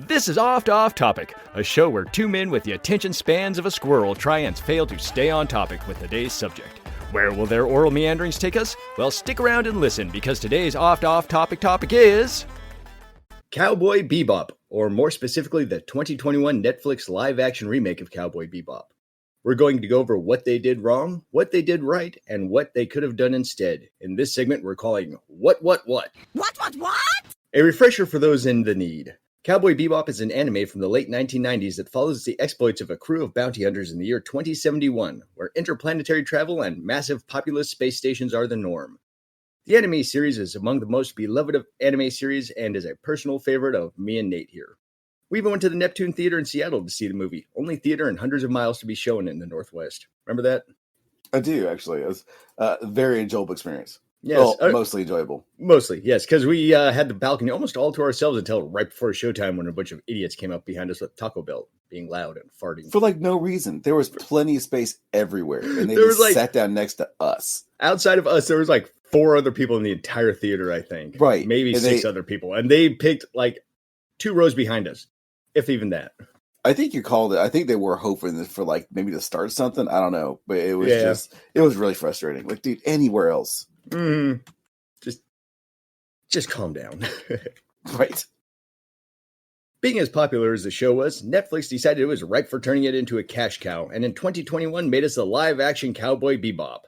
This is Oft Off Topic, a show where two men with the attention spans of a squirrel try and fail to stay on topic with today's subject. Where will their oral meanderings take us? Well, stick around and listen, because today's Oft Off Topic is... Cowboy Bebop, or more specifically, the 2021 Netflix live-action remake of Cowboy Bebop. We're going to go over what they did wrong, what they did right, and what they could have done instead. In this segment, we're calling What? What? A refresher for those in the need. Cowboy Bebop is an anime from the late 1990s that follows the exploits of a crew of bounty hunters in the year 2071, where interplanetary travel and massive populous space stations are the norm. The anime series is among the most beloved of anime series and is a personal favorite of me and Nate here. We even went to the Neptune Theater in Seattle to see the movie, only theater in hundreds of miles to be shown in the Northwest. Remember that? I do, actually. It was a very enjoyable experience. Yes, well, mostly enjoyable. Mostly, yes, because we had the balcony almost all to ourselves until right before showtime when a bunch of idiots came up behind us with Taco Bell, being loud and farting. For no reason. There was plenty of space everywhere, and they just sat down next to us. Outside of us, there was 4 other people in the entire theater, I think. Right. Maybe and 6 other people. And they picked 2 rows behind us, if even that. I think you called it. I think they were hoping for maybe to start something. I don't know. But it was it was really frustrating. Dude, anywhere else. Just calm down. Right. Being as popular as the show was, Netflix decided it was ripe for turning it into a cash cow, and in 2021 made us the live-action Cowboy Bebop.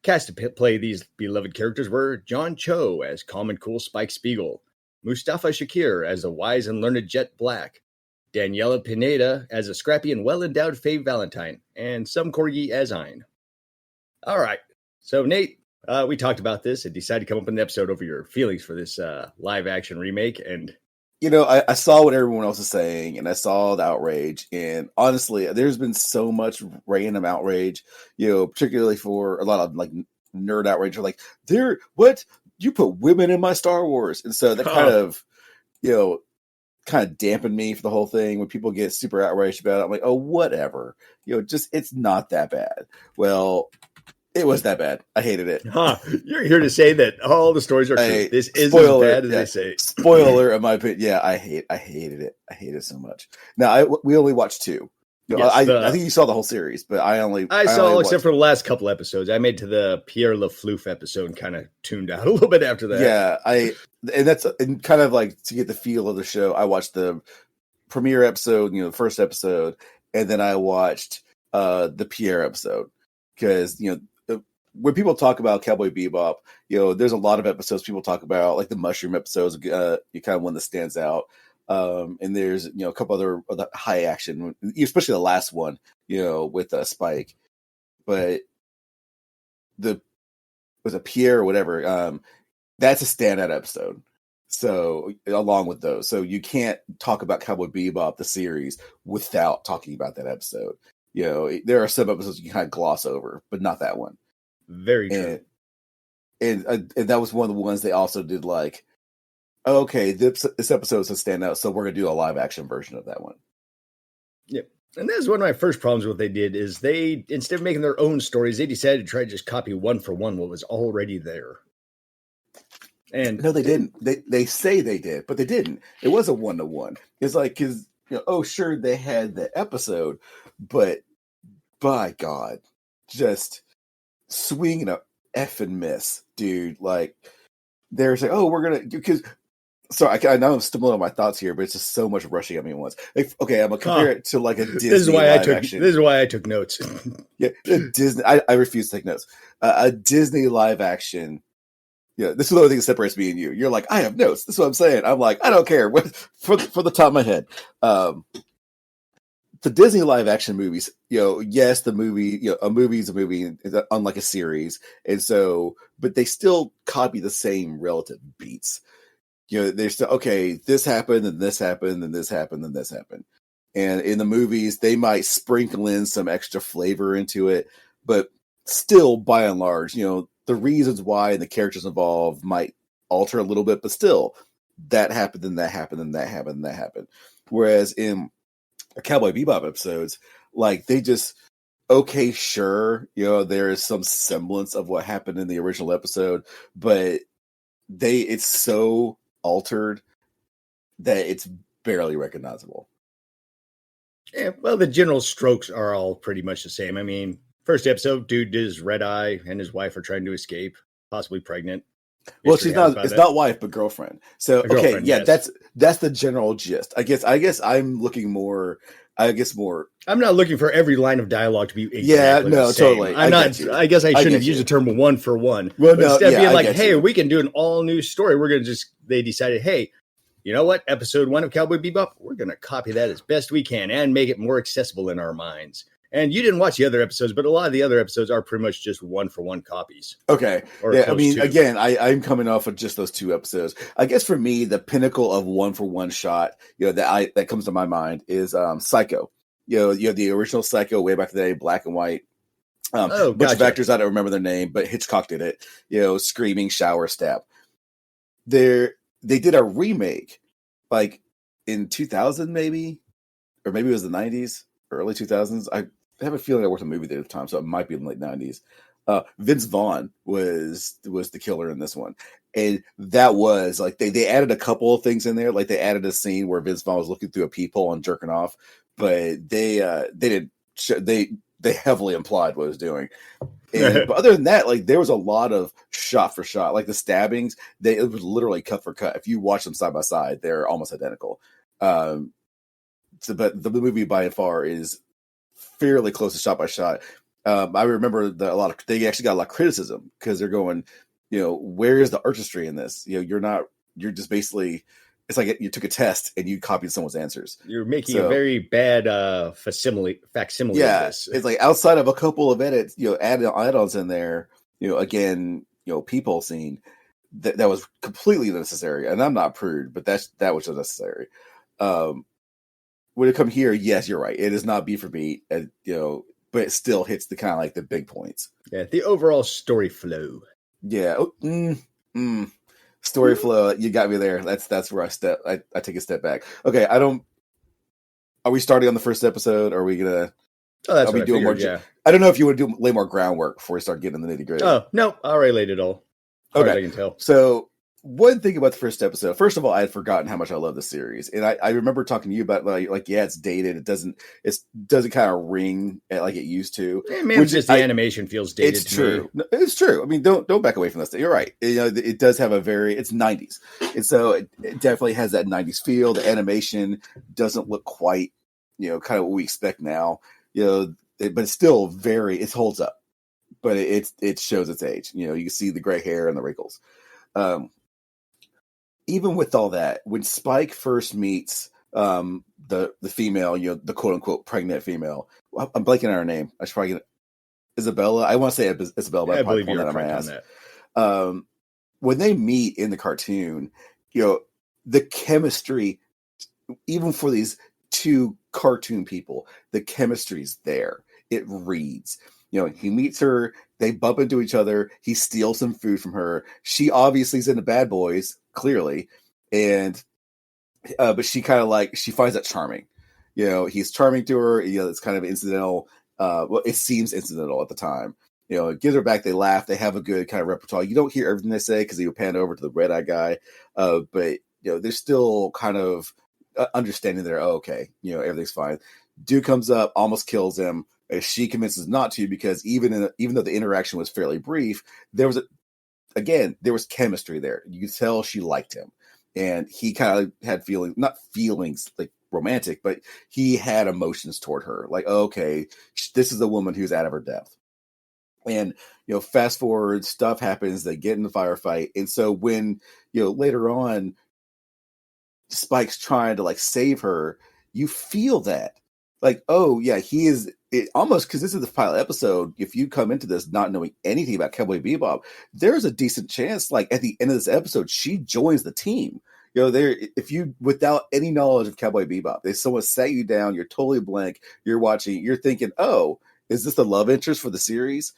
Cast to play these beloved characters were John Cho as calm and cool Spike Spiegel, Mustafa Shakir as a wise and learned Jet Black, Daniela Pineda as a scrappy and well-endowed Faye Valentine, and some corgi as Ein. All right, so Nate, we talked about this and decided to come up with an episode over your feelings for this live-action remake, and... I saw what everyone else is saying, and I saw the outrage, and honestly, there's been so much random outrage, particularly for a lot of, nerd outrage, what? You put women in my Star Wars? And so that kind of dampened me for the whole thing. When people get super outraged about it, I'm like, oh, whatever. It's not that bad. Well... It was that bad. I hated it. You're here to say that all the stories are true. This is as bad as they say. Spoiler, in my opinion. Yeah, I hated it. I hated it so much. Now, we only watched 2. I think you saw the whole series, but I saw except for the last couple episodes. I made to the Pierre Lafloof episode and kind of tuned out a little bit after that. Yeah, and kind of to get the feel of the show, I watched the premiere episode, the first episode, and then I watched the Pierre episode because when people talk about Cowboy Bebop, there's a lot of episodes people talk about, like the mushroom episodes, kind of one that stands out. And there's, a couple other high action, especially the last one, with Spike. But was a Pierre or whatever, that's a standout episode. So along with those, so you can't talk about Cowboy Bebop, the series, without talking about that episode. There are some episodes you kind of gloss over, but not that one. Very true. And that was one of the ones they also did okay, this episode is a standout, so we're going to do a live action version of that one. Yep. And that's one of my first problems with what they did is they, instead of making their own stories, they decided to try to just copy one for one what was already there. And no, they didn't. They say they did, but they didn't. It wasn't 1-to-1. It's because, sure, they had the episode, but by God, just swinging a effing miss, dude. They're saying, oh, we're going to, because, sorry, I know I'm still on my thoughts here, but it's just so much rushing at me at once. Okay, I'm going to compare it to a Disney This is why I took notes. Yeah, Disney, I refuse to take notes. A Disney live action. Yeah, this is the only thing that separates me and you. You're like, I have notes. This is what I'm saying. I'm like, I don't care. For the top of my head. The Disney live action movies, yes, the movie, a movie is a movie, unlike a series. And so, but they still copy the same relative beats. They're still, okay, this happened, and this happened, and this happened, and this happened. And in the movies, they might sprinkle in some extra flavor into it, but still, by and large, the reasons why and the characters involved might alter a little bit, but still, that happened, and that happened, and that happened, and that happened. Whereas in Cowboy Bebop episodes, they just, okay, sure, there is some semblance of what happened in the original episode, but it's so altered that it's barely recognizable. Yeah, well, the general strokes are all pretty much the same. I mean, first episode, dude did his red eye, and his wife are trying to escape, possibly pregnant. Well, she's not. It's not wife, but girlfriend. So A girlfriend, yeah, yes. that's the general gist. I guess I'm looking more. I'm not looking for every line of dialogue to be exactly no, the same. totally. I'm not. I guess I shouldn't have used the term one for one. Well, but no, instead of being like, hey, we can do an all new story. We're gonna just. They decided, hey, you know what? Episode 1 of Cowboy Bebop, we're gonna copy that as best we can and make it more accessible in our minds. And you didn't watch the other episodes, but a lot of the other episodes are pretty much just one for one copies. Okay. Yeah, I mean, again, I'm coming off of just those 2 episodes. I guess for me, the pinnacle of one for one shot, that comes to my mind is Psycho. You have the original Psycho way back in the day, black and white. A bunch of actors, I don't remember their name, but Hitchcock did it. Screaming shower stab. They did a remake, like in 2000 maybe, or maybe it was the 90s, early 2000s. I have a feeling I worked on a movie there at the time, so it might be in the late 90s. Vince Vaughn was the killer in this one, and that was like they added a couple of things in there. Like they added a scene where Vince Vaughn was looking through a peephole and jerking off, but they heavily implied what it was doing. And but other than that, like there was a lot of shot for shot, like the stabbings. It was literally cut for cut. If you watch them side by side, they're almost identical. But the movie by far is fairly close to shot by shot. I remember they actually got a lot of criticism because they're going, where is the artistry in this? You're just basically, it's like you took a test and you copied someone's answers. You're making a very bad facsimile of this. It's like outside of a couple of edits, add-ons in there, again, people scene that was completely necessary. And I'm not prude, but that was necessary. When it come here, yes, you're right. It is not beat for beat, but it still hits the kind of like the big points. Yeah, the overall story flow. Yeah. Story flow. You got me there. That's where I take a step back. Okay. Are we starting on the first episode? Or are we gonna? Oh, that's what I figured, yeah. I don't know if you want to lay more groundwork before we start getting in the nitty gritty. Oh no, I already laid it all. Okay, I can tell. So one thing about the first episode, first of all, I had forgotten how much I love the series, and I remember talking to you about like it's dated. It doesn't kind of ring like it used to. Maybe just the animation feels dated. It's true. No, it's true. I mean, don't back away from this. You're right. It does have it's 90s, and so it definitely has that 90s feel. The animation doesn't look quite kind of what we expect now. But it's still it holds up, but it shows its age. You can see the gray hair and the wrinkles. Even with all that, when Spike first meets the female, the quote unquote pregnant female, I'm blanking on her name. I should probably get Isabella. I want to say Isabella, but I believe you're correct on that. When they meet in the cartoon, the chemistry, even for these 2 cartoon people, the chemistry's there. It reads. He meets her, they bump into each other, he steals some food from her. She obviously is into Bad Boys, clearly, and but she kind of she finds that charming. He's charming to her. It's kind of incidental. Well, it seems incidental at the time. It gives her back. They laugh. They have a good kind of repertoire. You don't hear everything they say because he would pan over to the red eye guy, but they're still kind of understanding that. Oh, okay, everything's fine. Dude comes up, almost kills him. She convinces not to because even though the interaction was fairly brief, there was chemistry there. You could tell she liked him, and he kind of had not feelings like romantic, but he had emotions toward her. Like, okay, this is a woman who's out of her depth. And fast forward, stuff happens. They get in the firefight, and so when later on, Spike's trying to save her, you feel that. Like, oh yeah, he is almost, because this is the pilot episode. If you come into this not knowing anything about Cowboy Bebop, there's a decent chance, at the end of this episode, she joins the team. If you, without any knowledge of Cowboy Bebop, if someone sat you down, you're totally blank, you're watching, you're thinking, oh, is this the love interest for the series?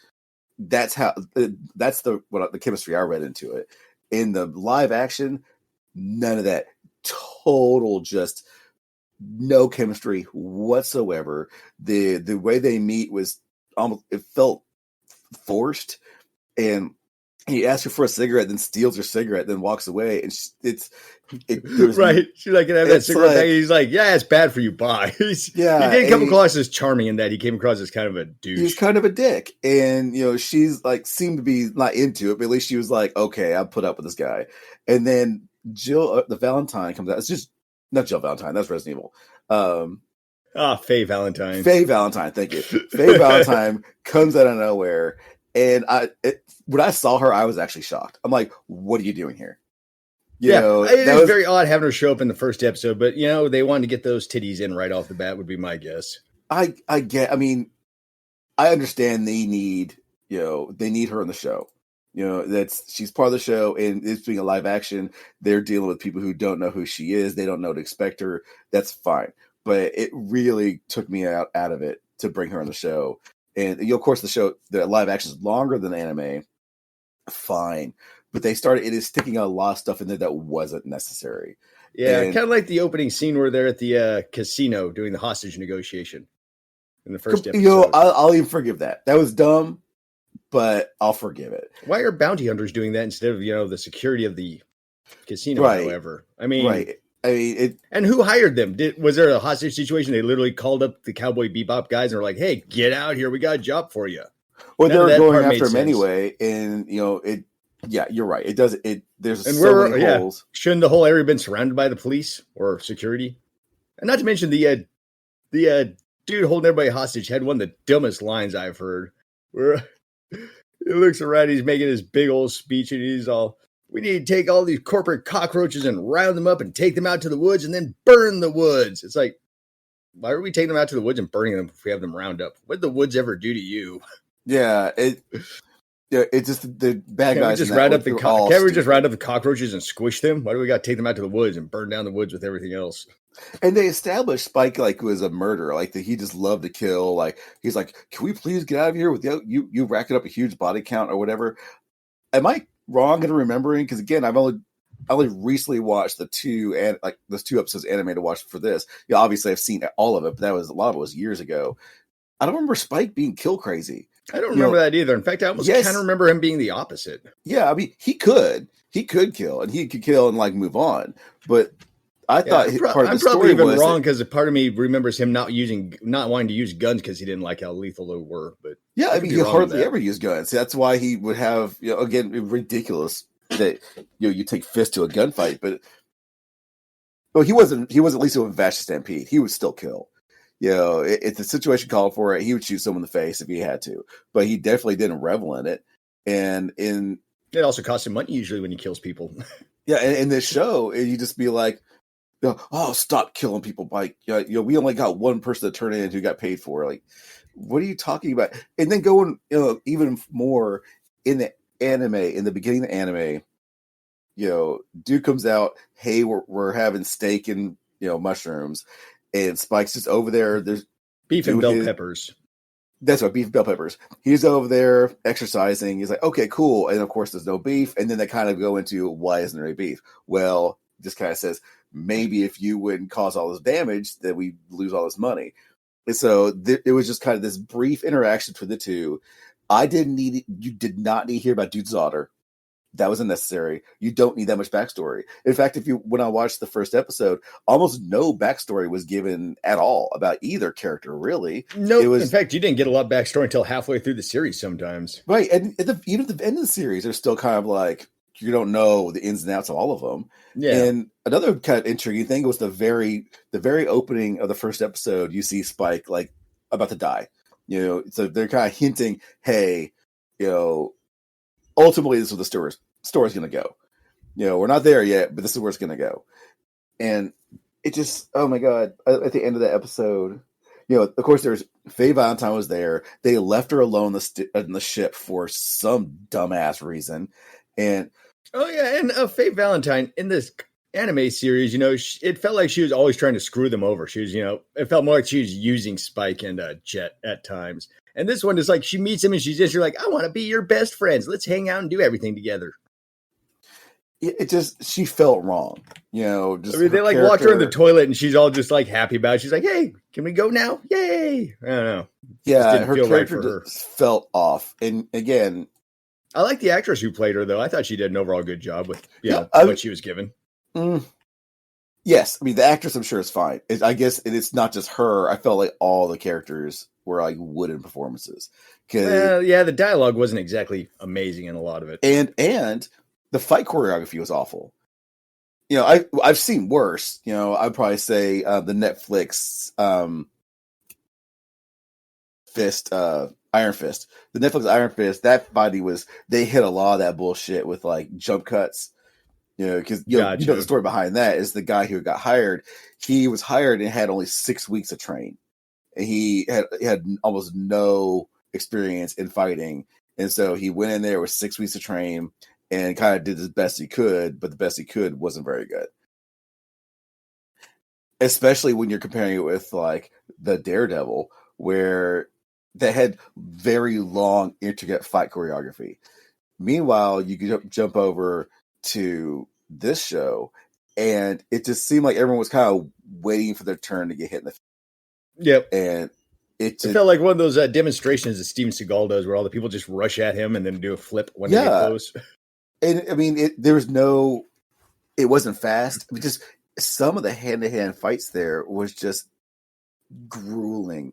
That's the chemistry I read into it. In the live action, none of that. Total just no chemistry whatsoever. The way they meet was almost, it felt forced, and He asks her for a cigarette, then steals her cigarette, then walks away. And there's right. She's like, can I have that it's cigarette like- back? He's like, yeah, it's bad for you. Bye. He didn't come across as charming in that. He came across as kind of a douche. He's kind of a dick. And, she's like, seemed to be not into it, but at least she was like, okay, I'll put up with this guy. And then Jill, the Valentine comes out. It's just, not Jill Valentine. That's Resident Evil. Faye Valentine. Faye Valentine, thank you. Faye Valentine comes out of nowhere. And when I saw her, I was actually shocked. I'm like, what are you doing here? It was very odd having her show up in the first episode, but they wanted to get those titties in right off the bat would be my guess. I understand they need her in the show. She's part of the show, and it's being a live action. They're dealing with people who don't know who she is. They don't know to expect her. That's fine. But it really took me out of it to bring her on the show. And of course, the live action is longer than the anime. Fine. But it is sticking a lot of stuff in there that wasn't necessary. Yeah, kind of like the opening scene where they're at the casino doing the hostage negotiation in the first episode. I'll even forgive that. That was dumb, but I'll forgive it. Why are bounty hunters doing that instead of the security of the casino? Right. However, I mean, right. And who hired them? Was there a hostage situation? They literally called up the Cowboy Bebop guys and were like, "Hey, get out here! We got a job for you." Well, they're going after him anyway, and yeah, you're right. It does. There's so many holes. Shouldn't the whole area been surrounded by the police or security? And not to mention the dude holding everybody hostage had one of the dumbest lines I've heard. Where he looks around, he's making his big old speech, and he's all, "We need to take all these corporate cockroaches and round them up and take them out to the woods and then burn the woods." It's like, why are we taking them out to the woods and burning them if we have them round up? What did the woods ever do to you? Yeah, it's just the bad guys. Can't we just round up the cockroaches and squish them? Why do we got to take them out to the woods and burn down the woods with everything else? And they established Spike was a murderer, that he just loved to kill. He's like, "Can we please get out of here without you racking up a huge body count or whatever?" Am I wrong in remembering? Because again, I only recently watched those 2 episodes anime to watch for this. Obviously I've seen all of it, but a lot of it was years ago. I don't remember Spike being kill crazy. I don't remember that either. In fact, I almost kind of remember him being the opposite. Yeah, I mean, he could kill, and he could kill and mayove on. But I thought part of the story was... I'm probably even wrong, because a part of me remembers him not wanting to use guns because he didn't like how lethal they were. But yeah, I mean, he hardly ever used guns. That's why he would have, again, ridiculous that you take fists to a gunfight. But he wasn't. He was at least a vicious stampede. He would still kill. If the situation called for it, he would shoot someone in the face if he had to. But he definitely didn't revel in it. And it also costs him money usually when he kills people. Yeah, and in this show, you just be like, "Oh, stop killing people!" Like, we only got one person to turn in who got paid for. Like, what are you talking about? And then going, even more in the anime, in the beginning of the anime, dude comes out, "Hey, we're having steak and mushrooms." And Spike's just over there. There's beef and bell peppers. That's right, beef and bell peppers. He's over there exercising. He's like, "Okay, cool." And of course, there's no beef. And then they kind of go into, why isn't there any beef? Well, just kind of says, maybe if you wouldn't cause all this damage, that we lose all this money. And so it was just kind of this brief interaction between the two. You did not need to hear about dude's daughter. That was unnecessary. You don't need that much backstory. In fact, when I watched the first episode, almost no backstory was given at all about either character, really. No, in fact, you didn't get a lot of backstory until halfway through the series sometimes. Right, and even at the end of the series, they're still kind of like, you don't know the ins and outs of all of them. Yeah. And another kind of intriguing thing was the very opening of the first episode, you see Spike, about to die. So they're kind of hinting, hey, ultimately this is where the story's going to go. We're not there yet, but this is where it's going to go. And it just, oh my God, at the end of the episode, of course there's Faye Valentine was there. They left her alone in the ship for some dumbass reason. And oh yeah, and Faye Valentine in this anime series, it felt like she was always trying to screw them over. She was, it felt more like she was using Spike and Jet at times. And this one is like, she meets him and she's like, "I want to be your best friends. Let's hang out and do everything together." She felt wrong. They locked her in the toilet and she's all just happy about it. She's like, "Hey, can we go now? Yay." I don't know. Yeah, her character just felt off. And again, I like the actress who played her, though. I thought she did an overall good job with what she was given. Yes, I mean the actress I'm sure is fine. I guess it's not just her. I felt like all the characters were like wooden performances. Well, yeah, the dialogue wasn't exactly amazing in a lot of it, and the fight choreography was awful. You know, I've seen worse. You know, I'd probably say the Netflix Iron Fist. The Netflix Iron Fist. That body they hit a lot of that bullshit with like jump cuts. You know, because you know the story behind that is the guy who got hired. He was hired and had only 6 weeks to train, and he had almost no experience in fighting, and so he went in there with 6 weeks to train and kind of did the best he could, but the best he could wasn't very good. Especially when you're comparing it with like the Daredevil, where they had very long, intricate fight choreography. Meanwhile, you could jump over to this show, and it just seemed like everyone was kind of waiting for their turn to get hit in the face. Yep. And it felt like one of those demonstrations that Steven Seagal does where all the people just rush at him and then do a flip when they get close. And I mean, it wasn't fast. I mean, just some of the hand-to-hand fights there was just grueling.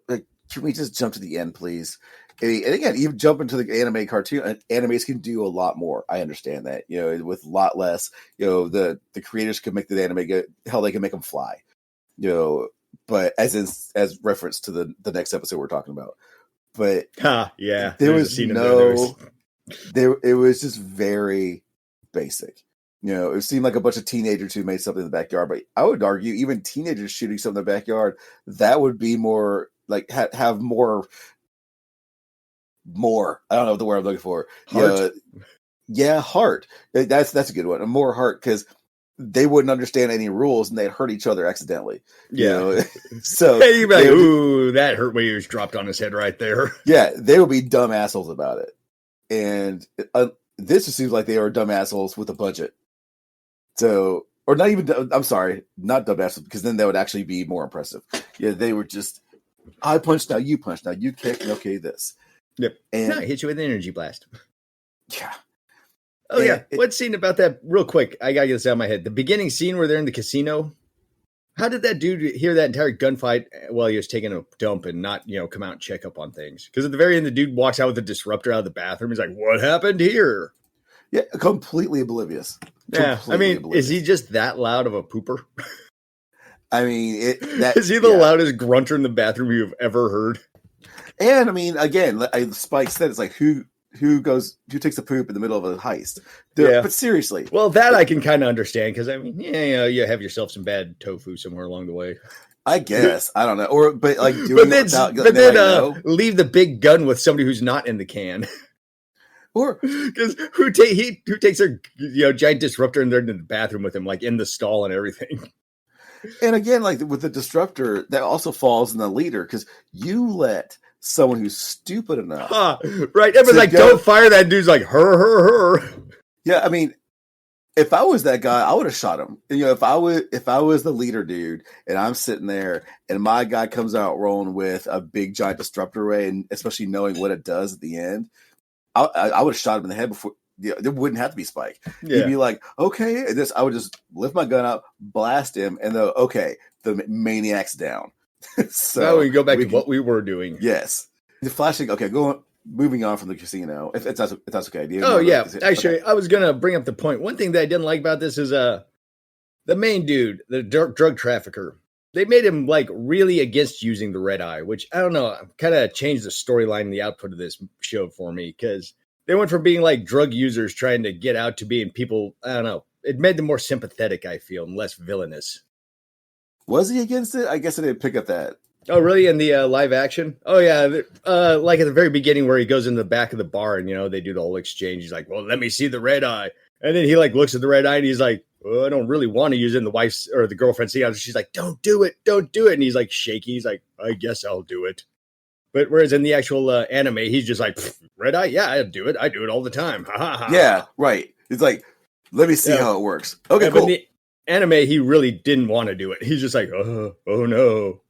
Like, can we just jump to the end, please? And again, even jump into the anime cartoon, animes can do a lot more. I understand that, you know, with a lot less, you know, the creators can make the anime they can make them fly, you know, but as reference to the next episode we're talking about. But yeah, there was it was just very basic. You know, it seemed like a bunch of teenagers who made something in the backyard, but I would argue even teenagers shooting something in the backyard, that would be more like have more. I don't know the word I'm looking for. Heart. Heart. That's a good one. More heart, because they wouldn't understand any rules and they'd hurt each other accidentally. Yeah. You know? So hey, you'd be like, ooh, that hurt when he was dropped on his head right there. Yeah, they would be dumb assholes about it. And this just seems like they are dumb assholes with a budget. So, or not even, I'm sorry, not dumb assholes, because then that would actually be more impressive. Yeah, they were just, I punch, now you punch, now you kick, okay, this. Yep. And no, hit you with an energy blast. Yeah. Oh, yeah. What scene about that, real quick? I got to get this out of my head. The beginning scene where they're in the casino. How did that dude hear that entire gunfight while he was taking a dump and not, you know, come out and check up on things? Because at the very end, the dude walks out with a disruptor out of the bathroom. He's like, what happened here? Yeah, completely oblivious. Yeah. Is he just that loud of a pooper? I mean, is he the loudest grunter in the bathroom you've ever heard? And I mean, again, Spike said it's like who takes a poop in the middle of a heist? But seriously, well, that I can kind of understand because I mean, you have yourself some bad tofu somewhere along the way. I guess I don't know, but leave the big gun with somebody who's not in the can. Or because who takes their giant disruptor and they're in the bathroom with him, like in the stall and everything. And again, like with the disruptor, that also falls in the leader because you let someone who's stupid enough, right? Everyone's like, "Don't fire that dude's like her." Yeah, I mean, if I was that guy, I would have shot him. You know, if I was the leader dude, and I'm sitting there, and my guy comes out rolling with a big giant disruptor array, and especially knowing what it does at the end, I would have shot him in the head before. There wouldn't have to be Spike. Yeah. He'd be like, okay, and I would just lift my gun up, blast him, and the maniac's down. So now we can go back to what we were doing. Yes. The flashing, okay, moving on from the casino, if that's okay. Actually, I was going to bring up the point. One thing that I didn't like about this is the main dude, the drug trafficker. They made him like really against using the red eye, which I don't know, kind of changed the storyline and the output of this show for me because they went from being like drug users trying to get out to being people, I don't know. It made them more sympathetic, I feel, and less villainous. Was he against it? I guess I didn't pick up that. Oh, really? In the live action? Oh, yeah. Like at the very beginning where he goes in the back of the bar and, they do the whole exchange. He's like, well, let me see the red eye. And then he like looks at the red eye and he's like, oh, I don't really want to use it. And the wife's or the girlfriend sees it. She's like, don't do it. Don't do it. And he's like shaky. He's like, I guess I'll do it. But whereas in the actual anime, he's just like, red eye? Yeah, I do it. I do it all the time. Ha ha ha. Yeah, right. It's like, let me see how it works. Okay, cool. But in the anime, he really didn't want to do it. He's just like, oh no.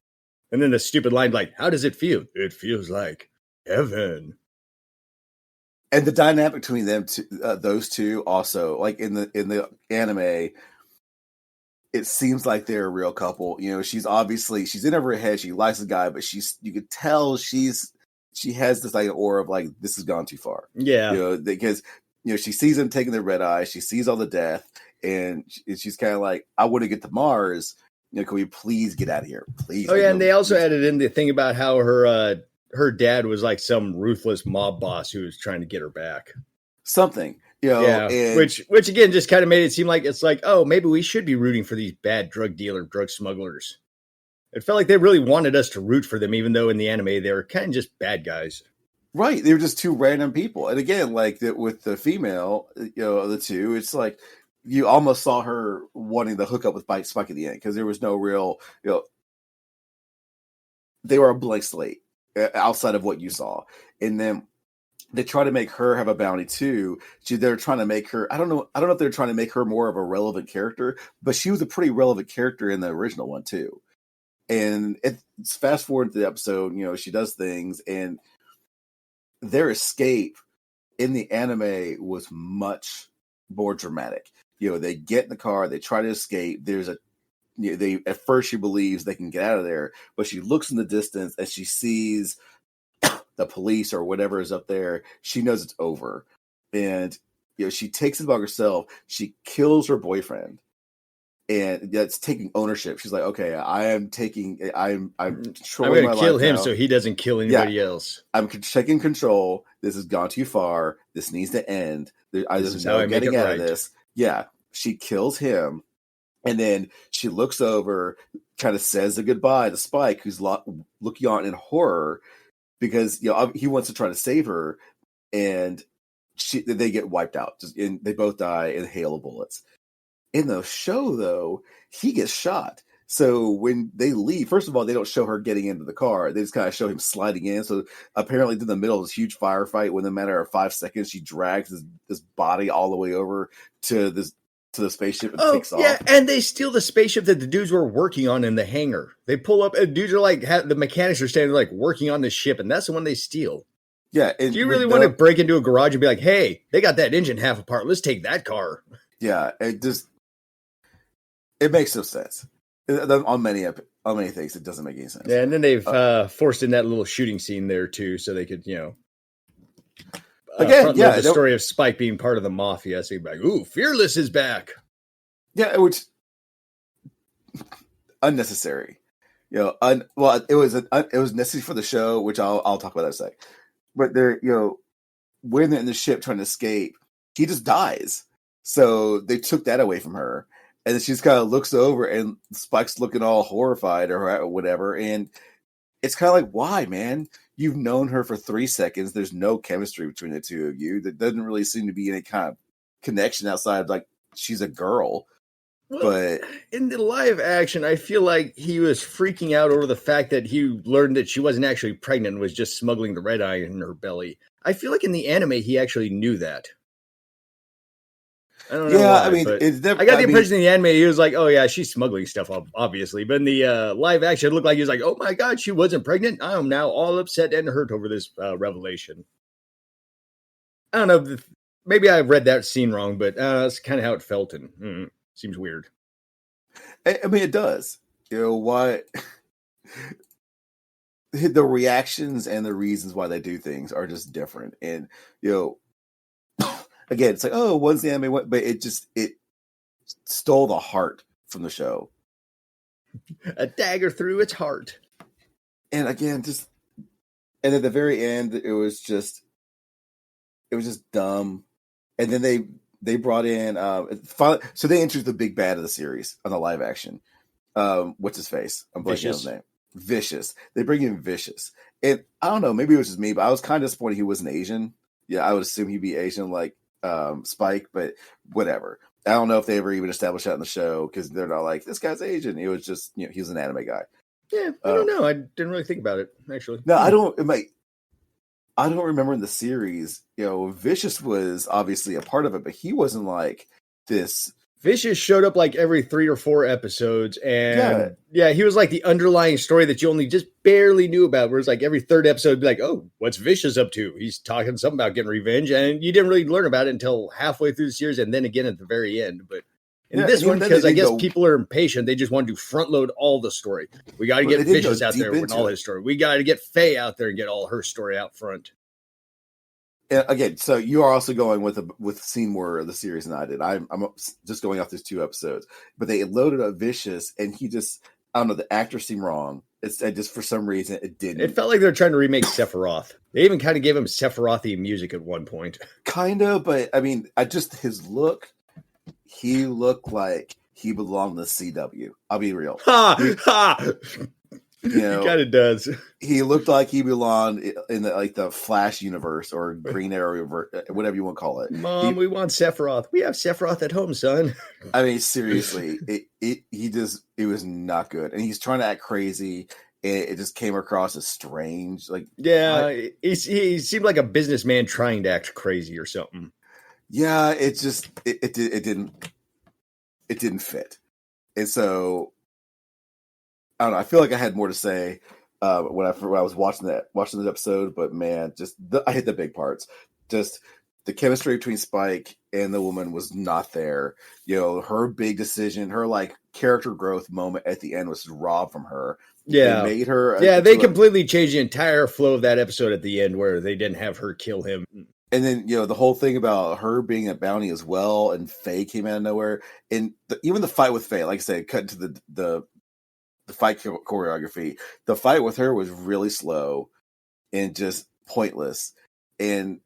And then the stupid line like, how does it feel? It feels like heaven. And the dynamic between them, those two, also like in the anime, it seems like they're a real couple. You know, she's in over her head. She likes the guy, but you could tell she has this like aura of like, this has gone too far. Yeah. You know, because she sees him taking the red eye. She sees all the death, and she's kind of like, I want to get to Mars. Can we please get out of here, please? Oh yeah, and they also added in the thing about how her dad was like some ruthless mob boss who was trying to get her back. Something. Yeah, and which again just kind of made it seem like it's like, oh, maybe we should be rooting for these bad drug smugglers. It felt like they really wanted us to root for them, even though in the anime they were kind of just bad guys. Right, they were just two random people. And again, like with the female, the two, it's like you almost saw her wanting to hook up with Spike at the end because there was no real, they were a blank slate outside of what you saw, and then they try to make her have a bounty too. They're trying to make her. I don't know if they're trying to make her more of a relevant character, but she was a pretty relevant character in the original one too. And it's fast forward to the episode. She does things, and their escape in the anime was much more dramatic. They get in the car, they try to escape. At first she believes they can get out of there, but she looks in the distance and she sees the police or whatever is up there. She knows it's over, and she takes it upon herself. She kills her boyfriend, and that's taking ownership. She's like, okay, I'm going to kill him so he doesn't kill anybody else. I'm taking control. This has gone too far. This needs to end. There's no getting out of this. Yeah, she kills him, and then she looks over, kind of says a goodbye to Spike, who's looking on in horror because he wants to try to save her, and they get wiped out. They both die in a hail of bullets. In the show, though, he gets shot. So when they leave, first of all, they don't show her getting into the car. They just kind of show him sliding in. So apparently, in the middle of this huge firefight, within a matter of 5 seconds, she drags this body all the way over to the spaceship and takes off. Yeah, and they steal the spaceship that the dudes were working on in the hangar. They pull up, and dudes are like, the mechanics are standing like working on the ship, and that's the one they steal. Yeah. Do you really want to break into a garage and be like, hey, they got that engine half apart. Let's take that car. Yeah, it makes no sense. On many things, it doesn't make any sense. Yeah, and then they've forced in that little shooting scene there too, so they could, again, the story of Spike being part of the mafia. So you'd be like, "Ooh, Fearless is back." Yeah, which unnecessary. It was necessary for the show, which I'll talk about that in a sec. But when they're in the ship trying to escape, he just dies. So they took that away from her. And then she just kind of looks over, and Spike's looking all horrified or whatever. And it's kind of like, why, man? You've known her for 3 seconds. There's no chemistry between the two of you. There doesn't really seem to be any kind of connection outside of like she's a girl. Well, but in the live action, I feel like he was freaking out over the fact that he learned that she wasn't actually pregnant and was just smuggling the red eye in her belly. I feel like in the anime, he actually knew that. I don't know. Yeah, why, I mean, I got the impression in the anime he was like, "Oh yeah, she's smuggling stuff, obviously." But in the live action, it looked like he was like, "Oh my god, she wasn't pregnant. I'm now all upset and hurt over this revelation." I don't know. Maybe I read that scene wrong, but that's kind of how it felt, and seems weird. I mean, it does. Why? The reactions and the reasons why they do things are just different, and again, it's like, oh, one's the anime, but it stole the heart from the show. A dagger through its heart. And again, and at the very end, it was just dumb. And then they brought in, so they introduced the big bad of the series on the live action. What's his face? I'm blanking on his name. Vicious. They bring in Vicious. And I don't know, maybe it was just me, but I was kind of disappointed he wasn't Asian. Yeah, I would assume he'd be Asian like Spike, but whatever. I don't know if they ever even established that in the show because they're not like, this guy's Asian. It was just, he was an anime guy. Yeah, I don't know. I didn't really think about it, actually. No, I don't remember in the series, Vicious was obviously a part of it, but he wasn't like this Vicious showed up like every 3 or 4 episodes, and he was like the underlying story that you only just barely knew about. Whereas like every third episode, would be like, oh, what's Vicious up to? He's talking something about getting revenge, and you didn't really learn about it until halfway through the series, and then again at the very end. But in this one, because I guess people are impatient, they just want to front load all the story. We got to get Vicious out there with all his story. We got to get Faye out there and get all her story out front. And again, so you are also going with seeing more of the series than I did. I'm just going off these 2 episodes, but they loaded up Vicious, and he just, I don't know, the actor seemed wrong. It's just for some reason it didn't. It felt like they were trying to remake Sephiroth. They even kind of gave him Sephiroth-y music at one point. Kind of, but I mean, his look, he looked like he belonged to CW. I'll be real. You know, he kind of does. He looked like he belonged in the Flash universe or Green Arrow, whatever you want to call it. Mom, we want Sephiroth. We have Sephiroth at home, son. I mean, seriously, it was not good, and he's trying to act crazy, and it just came across as strange. Like, he seemed like a businessman trying to act crazy or something. Yeah, it didn't fit, and so. I don't know. I feel like I had more to say when I was watching this episode, but man, I hit the big parts. Just the chemistry between Spike and the woman was not there. You know, her big decision, her like character growth moment at the end was robbed from her. Yeah, they made her. They completely changed the entire flow of that episode at the end, where they didn't have her kill him. And then, you know, the whole thing about her being a bounty as well, and Faye came out of nowhere, and even the fight with Faye, like I said, cut into the fight choreography. The fight with her was really slow and just pointless. And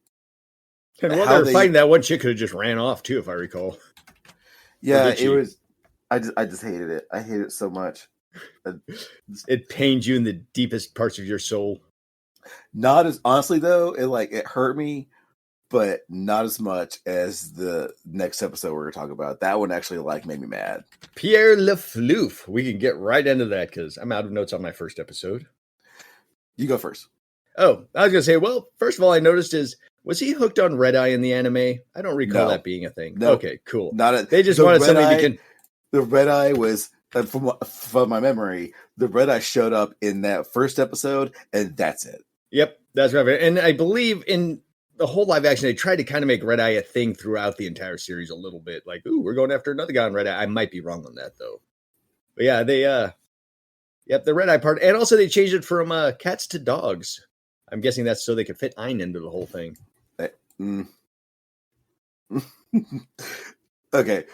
while they were fighting, that one chick could have just ran off too, if I recall. Yeah, it was. I just hated it. I hate it so much. It pains you in the deepest parts of your soul. Not as honestly though, it hurt me, but not as much as the next episode we're going to talk about. That one actually made me mad. Pierre Le Floof. We can get right into that because I'm out of notes on my first episode. You go first. Oh, I was going to say, well, first of all, I noticed was he hooked on Red Eye in the anime? I don't recall that being a thing. No. Okay, cool. They just wanted somebody who can... The Red Eye was, from my memory, the Red Eye showed up in that first episode, and that's it. Yep, that's right. And I believe in the whole live action, they tried to kind of make Red Eye a thing throughout the entire series a little bit. Like, ooh, we're going after another guy on Red Eye. I might be wrong on that, though. But yeah, the Red Eye part. And also they changed it from cats to dogs. I'm guessing that's so they could fit Ein into the whole thing. Okay.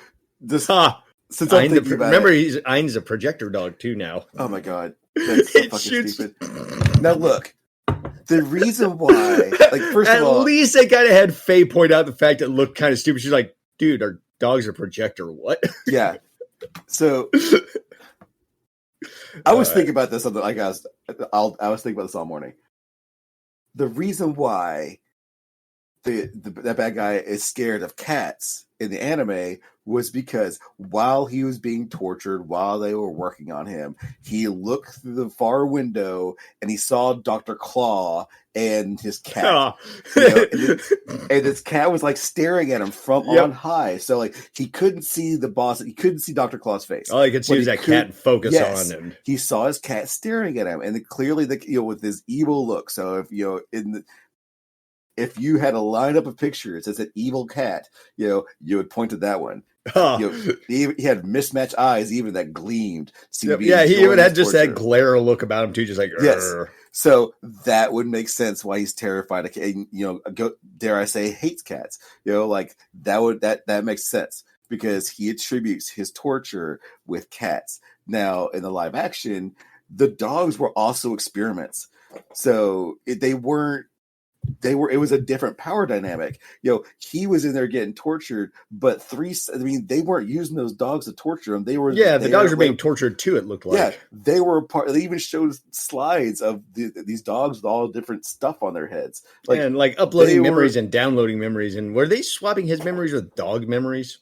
Since I'm thinking about remember, Ein's a projector dog, too, now. Oh, my God. That's so fucking stupid. Now, look. The reason why, first of all, at least they kind of had Faye point out the fact that it looked kind of stupid. She's like, "Dude, our dog's a projector." What? Yeah. So I was thinking about this. I was thinking about this all morning. The reason why that bad guy is scared of cats in the anime was because while he was being tortured, while they were working on him, he looked through the far window and he saw Dr. Claw and his cat. Oh. And this cat was staring at him from on high. So he couldn't see the boss. He couldn't see Dr. Claw's face. All he could see was that cat focus on him. He saw his cat staring at him, and clearly with his evil look. So if you had a lineup of pictures as an evil cat, you would point to that one. He had mismatched eyes, even that gleamed. He even had just that glare look about him too, just like yes. So that would make sense why he's terrified of, dare I say, hates cats. That makes sense because he attributes his torture with cats. Now in the live action, the dogs were also experiments, so it was a different power dynamic. He was in there getting tortured, but they weren't using those dogs to torture him. The dogs were being tortured too, it looked like. Yeah, they were they even showed slides of these dogs with all different stuff on their heads. Uploading memories and downloading memories. And were they swapping his memories with dog memories?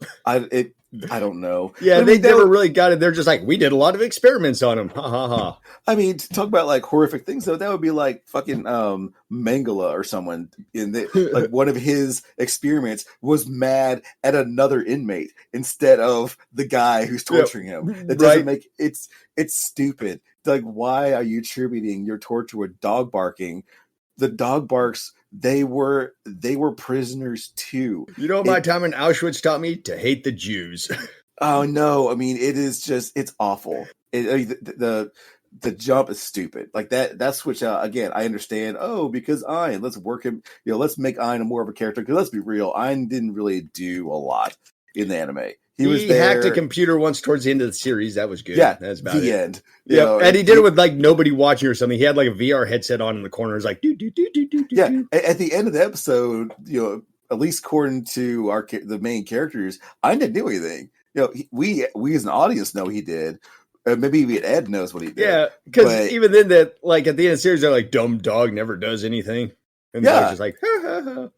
I don't know. Yeah, But, I they mean, never really got it. They're just like, we did a lot of experiments on him. Ha ha ha. I mean, to talk about like horrific things though, that would be like fucking Mangala or someone in the like one of his experiments was mad at another inmate instead of the guy who's torturing him. It doesn't make it's stupid. Like, why are you attributing your torture with dog barking? The dog barks. They were prisoners too. You know, my time in Auschwitz taught me to hate the Jews. Oh no! I mean, it is just it's awful. The jump is stupid. Like that switch out again. I understand. Oh, because Ein, let's work him. Let's make Ein more of a character. Because let's be real, Ein didn't really do a lot in the anime. He was there. Hacked a computer once towards the end of the series. That was good. Yeah, that's about the it. end. Yeah, and he did it with like nobody watching or something. He had like a VR headset on in the corner. It's like do. Yeah, at the end of the episode, at least according to the main characters, Ein didn't do anything. We as an audience know he did. Maybe even Ed knows what he did. Yeah, because even then, that like at the end of the series, they're like, "Dumb dog never does anything," and the dog's just like, ha, ha, ha.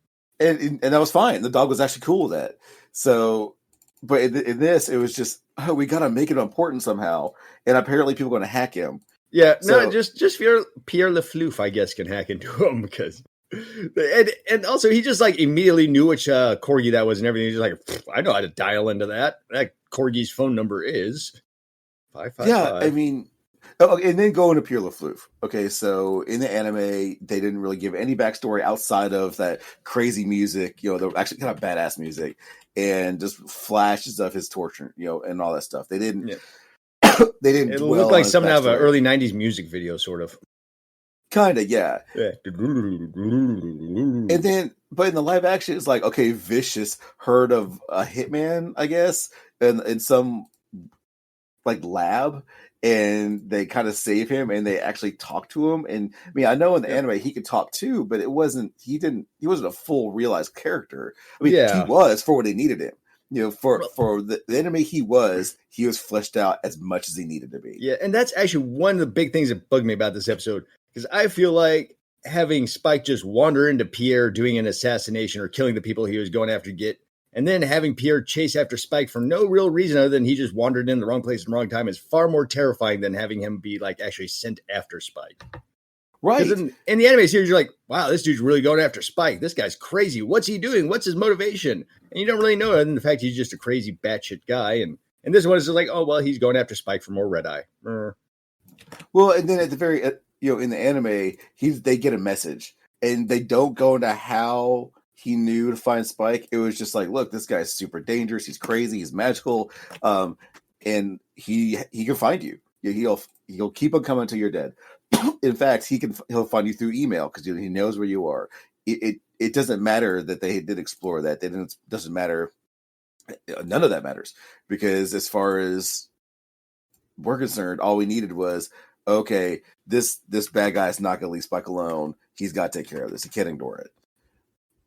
And that was fine. The dog was actually cool with that. So, but in this, it was just we got to make it important somehow, and apparently people are going to hack him. Yeah, so, no, just Pierre Leflouf, I guess, can hack into him because. And also he just like immediately knew which corgi that was and everything. He's just like, I know how to dial into that. That corgi's phone number is 555. Yeah, I mean, and then go into Pierre Leflouf. Okay, so in the anime, they didn't really give any backstory outside of that crazy music. The actually kind of badass music, and just flashes of his torture. And all that stuff. They didn't. Yeah. They didn't. It looked like something out of an early '90s music video, sort of. Kind of, yeah. And then, but in the live action, it's like, okay, Vicious heard of a hitman, I guess, in some like lab, and they kind of save him, and they actually talk to him. And I mean, I know in the anime he could talk too, but he wasn't a full realized character. I mean, he was for what they needed him. For the anime, he was fleshed out as much as he needed to be. Yeah, and that's actually one of the big things that bugged me about this episode. Because I feel like having Spike just wander into Pierre doing an assassination or killing the people he was going after to get, and then having Pierre chase after Spike for no real reason other than he just wandered in the wrong place at the wrong time is far more terrifying than having him be like actually sent after Spike. Right. Because in the anime series, you're like, wow, this dude's really going after Spike. This guy's crazy. What's he doing? What's his motivation? And you don't really know other than the fact he's just a crazy batshit guy. And this one is just like, oh, well, he's going after Spike for more red eye. Well, and then at the very in the anime, they get a message, and they don't go into how he knew to find Spike. It was just like, look, this guy's super dangerous. He's crazy. He's magical, and he can find you. He'll keep on coming until you're dead. In fact, he'll find you through email because he knows where you are. It doesn't matter that they did explore that. It doesn't matter. None of that matters because as far as we're concerned, all we needed was, okay, this bad guy is not going to leave Spike alone. He's got to take care of this. He can't ignore it.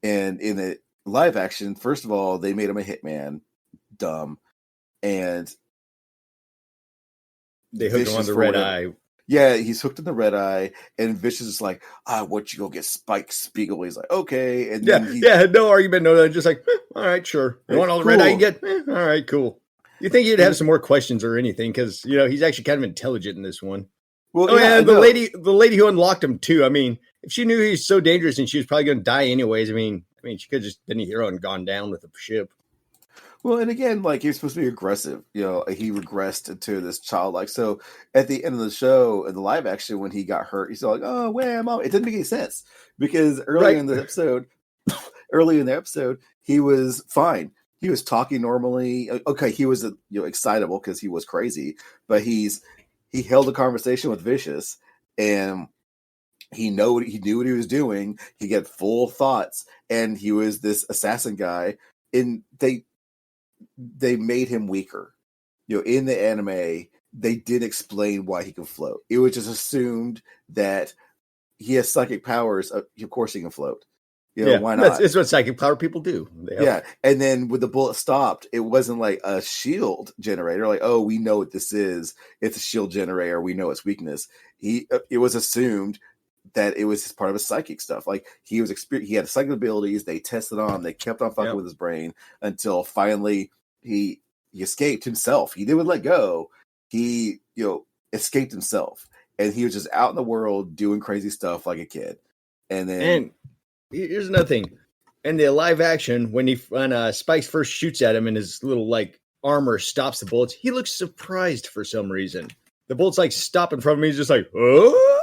And in the live action, first of all, they made him a hitman, dumb, and they hooked him on the red eye. Yeah, he's hooked in the red eye, and Vicious is like, I want you to go get Spike Spiegel. He's like, okay. And then no argument, no, just like, all right, sure. You want all the red eye you get? All right, cool. You think he'd have some more questions or anything, because, he's actually kind of intelligent in this one. Well, the lady who unlocked him too. I mean, if she knew he was so dangerous and she was probably going to die anyways, I mean, she could have just been a hero and gone down with the ship. Well, and again, like, he's supposed to be aggressive. He regressed into this childlike. So at the end of the show, in the live action, when he got hurt, he's like, "Oh, wham!" It didn't make any sense because early in the episode, he was fine. He was talking normally. Okay, he was excitable because he was crazy, but he held a conversation with Vicious, and he knew what he was doing. He had full thoughts, and he was this assassin guy. And they made him weaker. In the anime, they did explain why he could float. It was just assumed that he has psychic powers. Of course, he can float. Why not? It's what psychic power people do. Yeah, and then when the bullet stopped, it wasn't like a shield generator. Like, oh, we know what this is. It's a shield generator. We know its weakness. It was assumed that it was part of his psychic stuff. Like he had psychic abilities. They tested on him. They kept on fucking with his brain until finally he escaped himself. He didn't let go. He escaped himself, and he was just out in the world doing crazy stuff like a kid. And here's another thing. In the live action, when Spike first shoots at him and his little like armor stops the bullets, he looks surprised for some reason. The bullets like stop in front of him. He's just like, oh.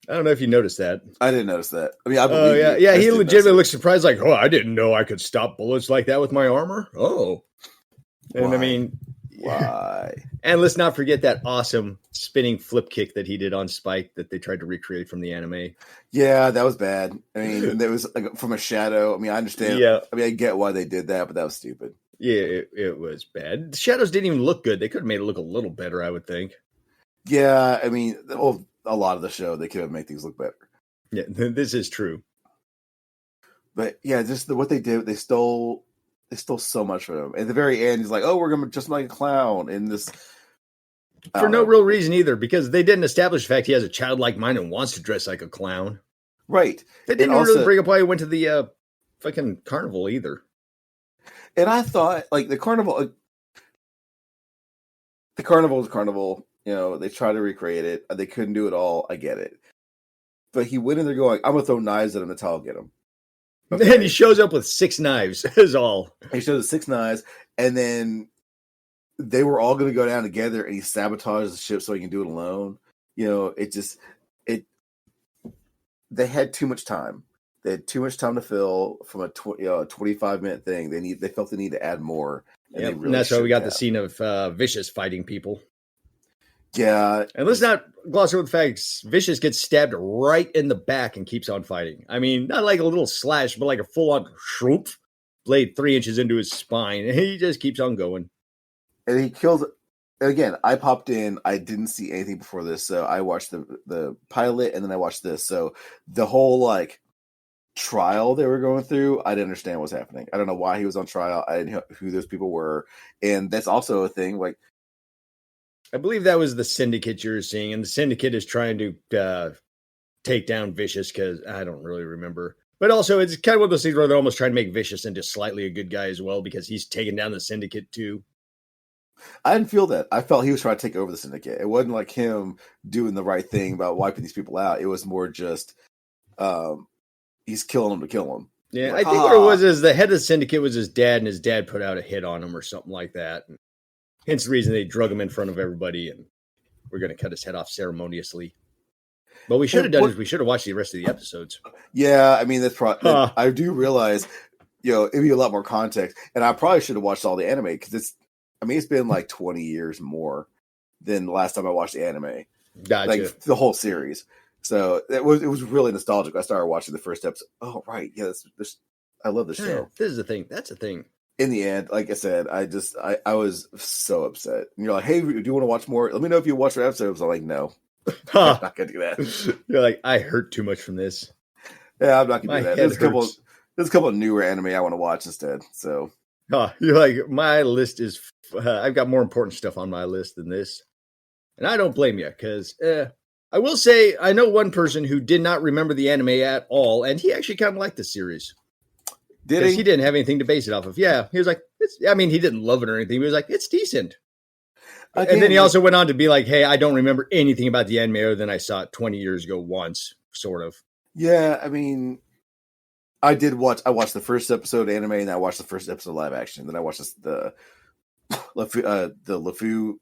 I don't know if you noticed that. I didn't notice that. I mean, I believe yeah. He legitimately looks surprised, like, oh, I didn't know I could stop bullets like that with my armor. Oh, and why? I mean, why? And let's not forget that awesome spinning flip kick that he did on Spike that they tried to recreate from the anime. Yeah, that was bad. I mean, it was like from a shadow. I mean, I understand. Yeah. I mean, I get why they did that, but that was stupid. Yeah, it was bad. The shadows didn't even look good. They could have made it look a little better, I would think. Yeah, I mean, a lot of the show, they could have made things look better. Yeah, this is true. But yeah, just what they did, they stole so much from him. At the very end, he's like, "Oh, we're gonna just like a clown," in this for no real reason either, because they didn't establish the fact he has a childlike mind and wants to dress like a clown. Right. They didn't really bring up why he went to the fucking carnival either. And I thought, like, the carnival is carnival. You know, they try to recreate it. They couldn't do it all. I get it. But he went in there going, I'm going to throw knives at him. That's how I'll get him. Okay. And he shows up with 6 knives, is all. He shows 6 knives, and then they were all going to go down together, and he sabotaged the ship so he can do it alone. You know, they had too much time. They had too much time to fill from a 25-minute thing. They felt the need to add more. And, and that's why we got the scene of Vicious fighting people. Yeah. And let's not gloss over the fact Vicious gets stabbed right in the back and keeps on fighting. I mean, not like a little slash, but like a full-on shroop, blade 3 inches into his spine. And he just keeps on going. And he kills... Again, I popped in. I didn't see anything before this, so I watched the pilot, and then I watched this. So the whole, like, trial they were going through, I didn't understand what was happening. I don't know why he was on trial. I didn't know who those people were. And that's also a thing, like... I believe that was the Syndicate you're seeing, and the Syndicate is trying to take down Vicious, because I don't really remember. But also, it's kind of one of those things where they're almost trying to make Vicious into slightly a good guy as well, because he's taking down the Syndicate too. I didn't feel that. I felt he was trying to take over the Syndicate. It wasn't like him doing the right thing about wiping these people out. It was more just he's killing them to kill them. Yeah, like, I think what it was is the head of the Syndicate was his dad, and his dad put out a hit on him or something like that. And hence the reason they drug him in front of everybody, and we're going to cut his head off ceremoniously. But we should have done is we should have watched the rest of the episodes. Yeah, I mean, that's probably... I do realize, it'd be a lot more context. And I probably should have watched all the anime, because it's been like 20 years more than the last time I watched the anime. Gotcha. Like the whole series. So it was really nostalgic. I started watching the first episode. Oh, right. Yeah, I love the show. This is the thing. That's the thing. In the end, like I said, I was so upset. And you're like, hey, do you want to watch more? Let me know if you watch the episodes. I'm like, no. I'm not going to do that. You're like, I hurt too much from this. Yeah, I'm not going to do that. There's a couple of newer anime I want to watch instead. So. You're like, my list is... I've got more important stuff on my list than this. And I don't blame you, because I will say I know one person who did not remember the anime at all, and he actually kind of liked the series. Did he? He didn't have anything to base it off of. Yeah, he was like, he didn't love it or anything. He was like, it's decent. Again, and then he also went on to be like, hey, I don't remember anything about the anime other than I saw it 20 years ago once, sort of. Yeah, I mean... I watched the first episode of anime, and I watched the first episode of live action. Then I watched the LeFou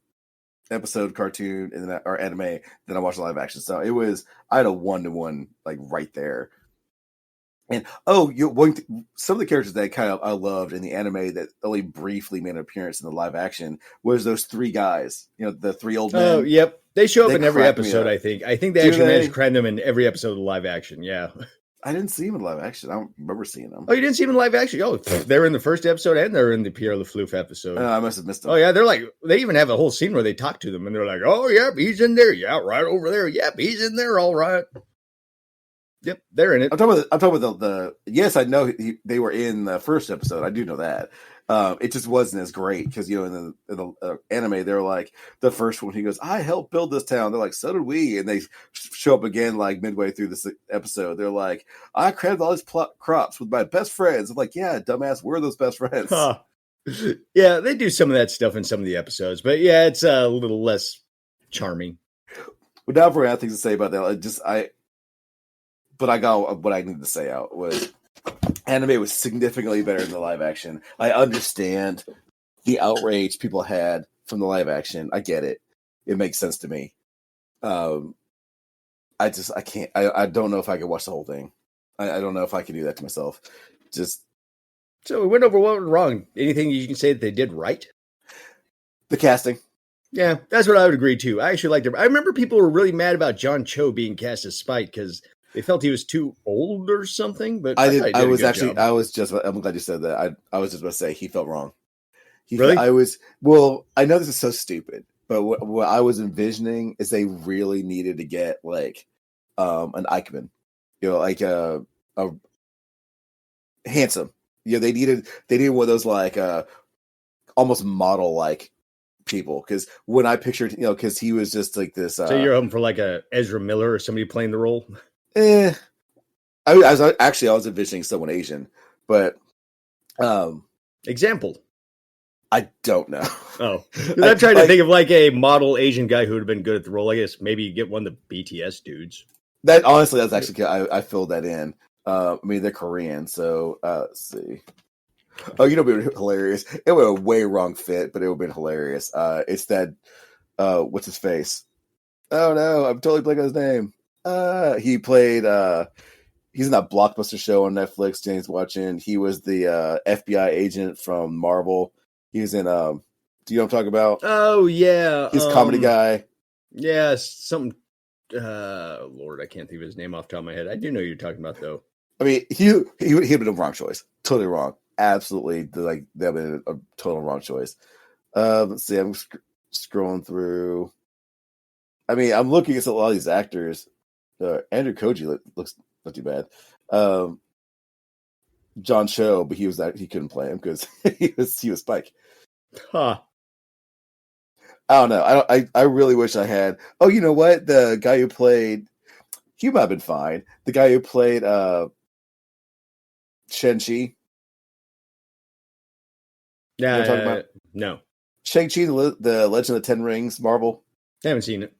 episode cartoon, and then or anime. Then I watched the live action. So I had a 1-to-1 like right there. And some of the characters that I loved in the anime that only briefly made an appearance in the live action was those 3 guys. The 3 old men. Oh, yep, they show up in every episode. I think they actually managed to cram them in every episode of the live action. Yeah. I didn't see him in live action. I don't remember seeing them. Oh, you didn't see him in live action? Oh, they're in the first episode and they're in the Pierre LeFleur episode. I must have missed them. Oh, yeah. They even have a whole scene where they talk to them and they're like, oh, yep, he's in there. Yeah, right over there. Yep, he's in there. All right. Yep, they're in it. I'm talking about the yes, I know they were in the first episode. I do know that. It just wasn't as great because in the anime they're like the first one. He goes, "I helped build this town." They're like, "So did we." And they show up again like midway through this episode. They're like, "I crafted all these crops with my best friends." I'm like, "Yeah, dumbass, we're those best friends." Yeah, they do some of that stuff in some of the episodes, but yeah, it's a little less charming. But now for things to say about that, but I got what I need to say out was anime was significantly better than the live action. I understand the outrage people had from the live action. I get it. It makes sense to me. I can't. I don't know if I could watch the whole thing. I don't know if I could do that to myself. Just so we went over what went wrong. Anything you can say that they did right? the casting. Yeah, that's what I would agree to. I actually liked it. I remember people were really mad about John Cho being cast as Spike because they felt he was too old or something. But I'm glad you said that. I was just about to say he felt wrong. Really? I know this is so stupid, but what I was envisioning is they really needed to get like an Eichmann, like a handsome. They needed one of those like almost model like people, because when I pictured, because he was just like this. So you're hoping for like a Ezra Miller or somebody playing the role? I was envisioning someone Asian, but example. I don't know. Oh, I'm trying to think of like a model Asian guy who would have been good at the role. I guess maybe you get one of the BTS dudes. That's actually I filled that in. I mean, they're Korean, so let's see. Oh, it would be hilarious. It would have a way wrong fit, but it would have been hilarious. It's that what's his face? Oh no, I'm totally blanking on his name. He played he's in that Blockbuster show on Netflix James watching. He was the FBI agent from Marvel. He was in do you know what I'm talking about? Oh yeah. He's a comedy guy. Yeah, something Lord, I can't think of his name off the top of my head. I do know who you're talking about though. I mean, he'd been a wrong choice. Totally wrong. Absolutely, like that would have been a total wrong choice. Let's see. I'm scrolling through. I mean, I'm looking at a lot of these actors. Andrew Koji looks not too bad. John Cho, but he couldn't play him because he was Spike. Huh. I don't know. I really wish I had. Oh, you know what? The guy who played, he might have been fine. The guy who played Shang-Chi. Yeah, no. Shang-Chi, the Legend of the Ten Rings, Marvel. I haven't seen it.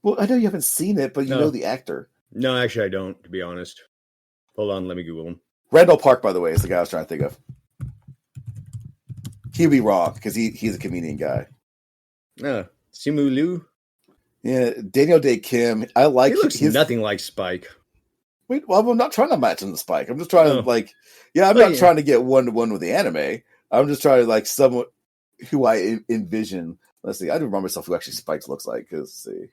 Well, I know you haven't seen it, but you know the actor. No, actually, I don't, to be honest. Hold on, let me Google him. Randall Park, by the way, is the guy I was trying to think of. He'd be wrong because he's a comedian guy. Simu Liu. Yeah, Daniel Day Kim. I like. He looks nothing like Spike. Wait, well, I'm not trying to match him to Spike. I'm just trying to I'm not trying to get 1-to-1 with the anime. I'm just trying to like someone who I envision. Let's see. I don't remember myself who actually Spike looks like. Let's see.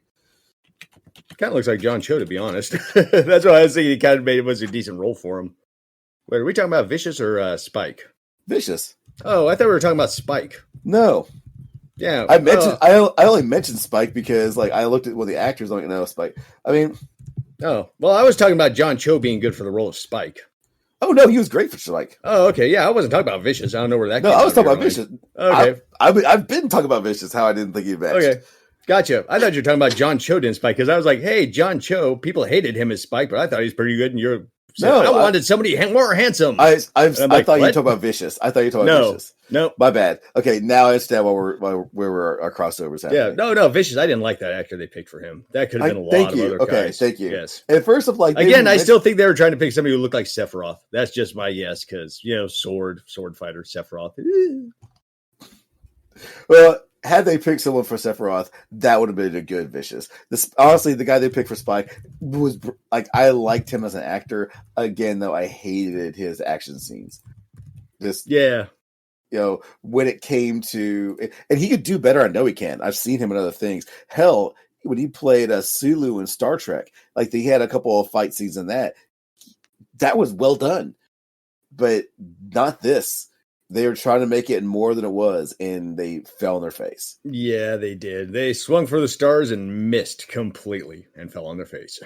Kind of looks like John Cho, to be honest. That's why I was thinking he kind of made it was a decent role for him. Wait, are we talking about Vicious or Spike? Vicious. Oh, I thought we were talking about Spike. No. Yeah, I mentioned. I only mentioned Spike because I looked at one of the actors. I'm like, no, Spike. I mean, oh well, I was talking about John Cho being good for the role of Spike. Oh no, he was great for Spike. Oh, okay, yeah, I wasn't talking about Vicious. I don't know where that. No, I was talking about Vicious. Okay, I've been talking about Vicious. How I didn't think he'd match. Okay, gotcha. I thought you were talking about John Cho in Spike because I was like, hey, John Cho. People hated him as Spike, but I thought he was pretty good. And you're I wanted somebody more handsome. I thought you were talking about Vicious. I thought you were talking about Vicious. No, my bad. Okay, now I understand where our crossovers happening. Yeah, no, Vicious. I didn't like that actor they picked for him. That could have been a lot of other guys. Okay, thank you. Yes. At first, again, I still think they were trying to pick somebody who looked like Sephiroth. That's just my guess because sword fighter Sephiroth. Well, had they picked someone for Sephiroth, that would have been a good Vicious. Honestly, the guy they picked for Spike was I liked him as an actor. Again, though, I hated his action scenes. When it came to, and he could do better. I know he can. I've seen him in other things. Hell, when he played Sulu in Star Trek, he had a couple of fight scenes in that. That was well done, but not this. They were trying to make it more than it was, and they fell on their face. Yeah, they did. They swung for the stars and missed completely and fell on their face.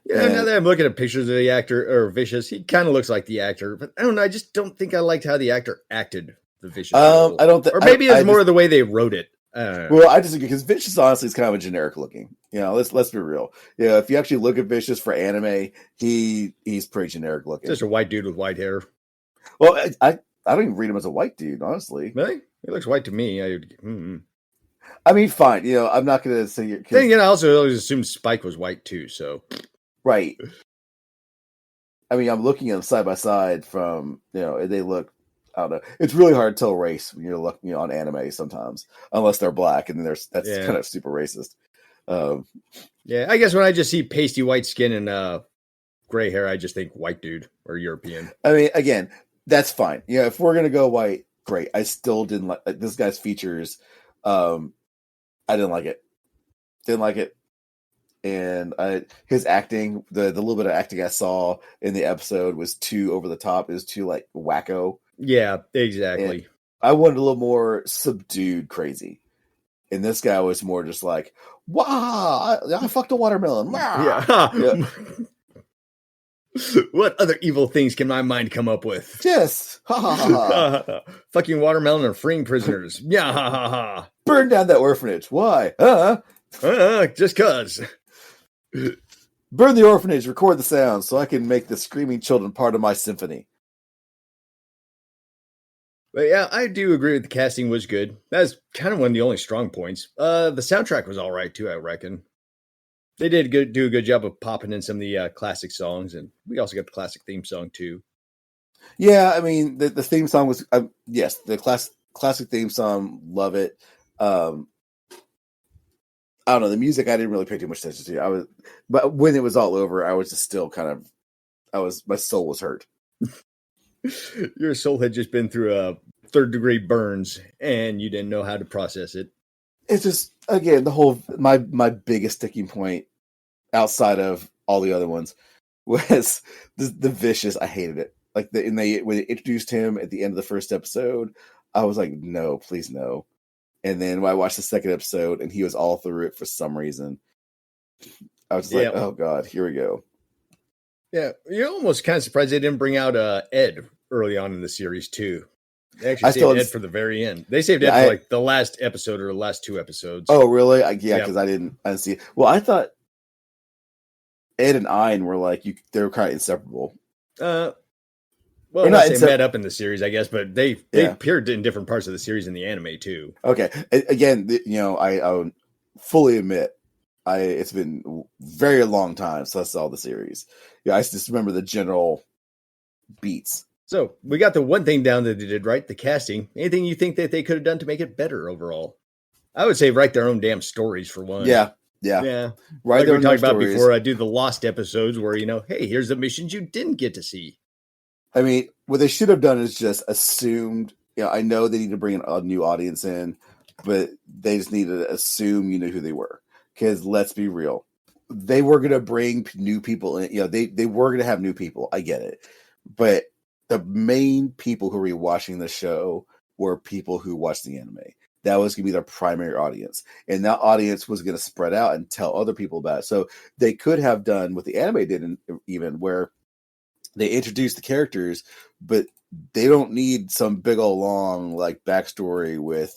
Yeah, now that I'm looking at pictures of the actor, or Vicious, he kind of looks like the actor, but I don't know. I just don't think I liked how the actor acted the Vicious. I don't think, or maybe it's more of the way they wrote it. Well, I disagree because Vicious honestly is kind of a generic looking. Let's be real. Yeah, if you actually look at Vicious for anime, he's pretty generic looking. Just a white dude with white hair. Well, I don't even read him as a white dude, honestly. Really? He looks white to me. I mean, fine. I'm not going to say... Then again, I also always assumed Spike was white too, so... Right. I mean, I'm looking at them side by side from, they look... I don't know. It's really hard to tell race when you're looking on anime sometimes, unless they're black, and then that's kind of super racist. Yeah, I guess when I just see pasty white skin and gray hair, I just think white dude or European. I mean, again, that's fine. If we're gonna go white, great. I still didn't like this guy's features. I didn't like it. And his acting, the little bit of acting I saw in the episode was too over the top. It was too like wacko. Yeah, exactly. And I wanted a little more subdued crazy. And this guy was more just like, wow, I fucked a watermelon. Yeah. What other evil things can my mind come up with? Yes. Ha ha ha ha. Fucking watermelon and freeing prisoners. Yeah, ha ha ha. Burn down that orphanage. Why? Just cuz. Burn the orphanage, record the sounds so I can make the screaming children part of my symphony. But yeah, I do agree with the casting was good. That's kind of one of the only strong points. The soundtrack was all right too, I reckon. They did do a good job of popping in some of the classic songs, and we also got the classic theme song too. Yeah, I mean the theme song was yes, the classic theme song, love it. I don't know, the music I didn't really pay too much attention to. But when it was all over, I was just still my soul was hurt. Your soul had just been through a 3rd-degree burns, and you didn't know how to process it. It's just, again, the whole my biggest sticking point outside of all the other ones was the vicious. I hated it. Like when they introduced him at the end of the first episode, I was like, no, please no. And then when I watched the second episode and he was all through it for some reason, I was just like, oh god, here we go. Yeah, you're almost kind of surprised they didn't bring out Ed early on in the series too. They actually saved Ed for the very end. They saved Ed for like the last episode or the last 2 episodes. Oh, really? Because I didn't see it. Well, I thought Ed and Ein were like they were kind of inseparable. Well, they met up in the series, I guess, but they appeared in different parts of the series in the anime too. Okay, again, I fully admit. It's been a very long time since I saw the series. I just remember the general beats. So we got the one thing down that they did right, the casting. Anything you think that they could have done to make it better overall? I would say write their own damn stories for one. Yeah. Right. Like we were talking about before, I do the Lost episodes where, hey, here's the missions you didn't get to see. I mean, what they should have done is just assumed, I know they need to bring a new audience in, but they just need to assume you knew who they were. Because let's be real, they were going to bring new people in. They were going to have new people. I get it. But the main people who were watching the show were people who watched the anime. That was going to be their primary audience. And that audience was going to spread out and tell other people about it. So they could have done what the anime did, even where they introduced the characters, but they don't need some big old long like backstory with,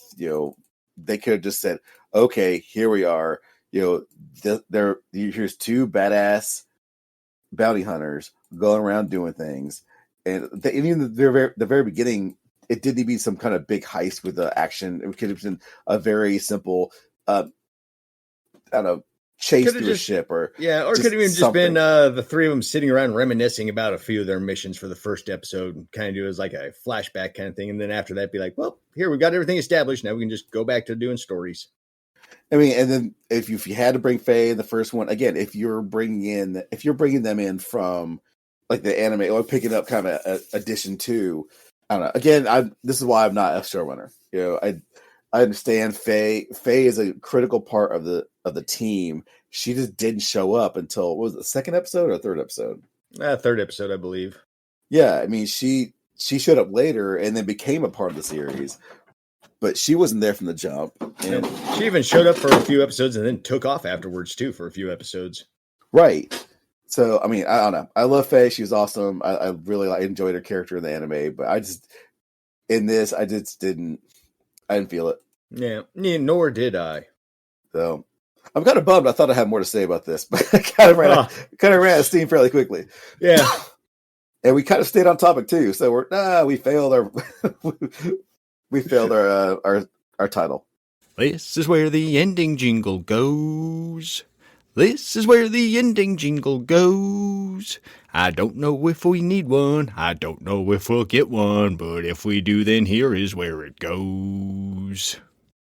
they could have just said, okay, here we are. Here's 2 badass bounty hunters going around doing things, and even the very beginning, it didn't need some kind of big heist with the action. It could have been a very simple, I don't know, chase through a ship, or could have even just been the 3 of them sitting around reminiscing about a few of their missions for the first episode, and kind of do it as like a flashback kind of thing, and then after that, be like, well, here we got everything established. Now we can just go back to doing stories. I mean, and then if you had to bring Faye in the first one, again, if you're bringing them in from like the anime or picking up kind of addition to, I don't know. Again, this is why I'm not a showrunner. I understand Faye is a critical part of the team. She just didn't show up until, what was it, the second episode or third episode? 3rd episode, I believe. Yeah, I mean, she showed up later and then became a part of the series. But she wasn't there from the jump. And she even showed up for a few episodes and then took off afterwards, too, for a few episodes. Right. So, I mean, I don't know. I love Faye. She was awesome. I really enjoyed her character in the anime. But I didn't feel it. Yeah, nor did I. So, I'm kind of bummed. I thought I had more to say about this. But I kind of ran out of steam fairly quickly. Yeah. And we kind of stayed on topic too. So we failed our we failed our title. This is where the ending jingle goes. This is where the ending jingle goes. I don't know if we need one. I don't know if we'll get one. But if we do, then here is where it goes.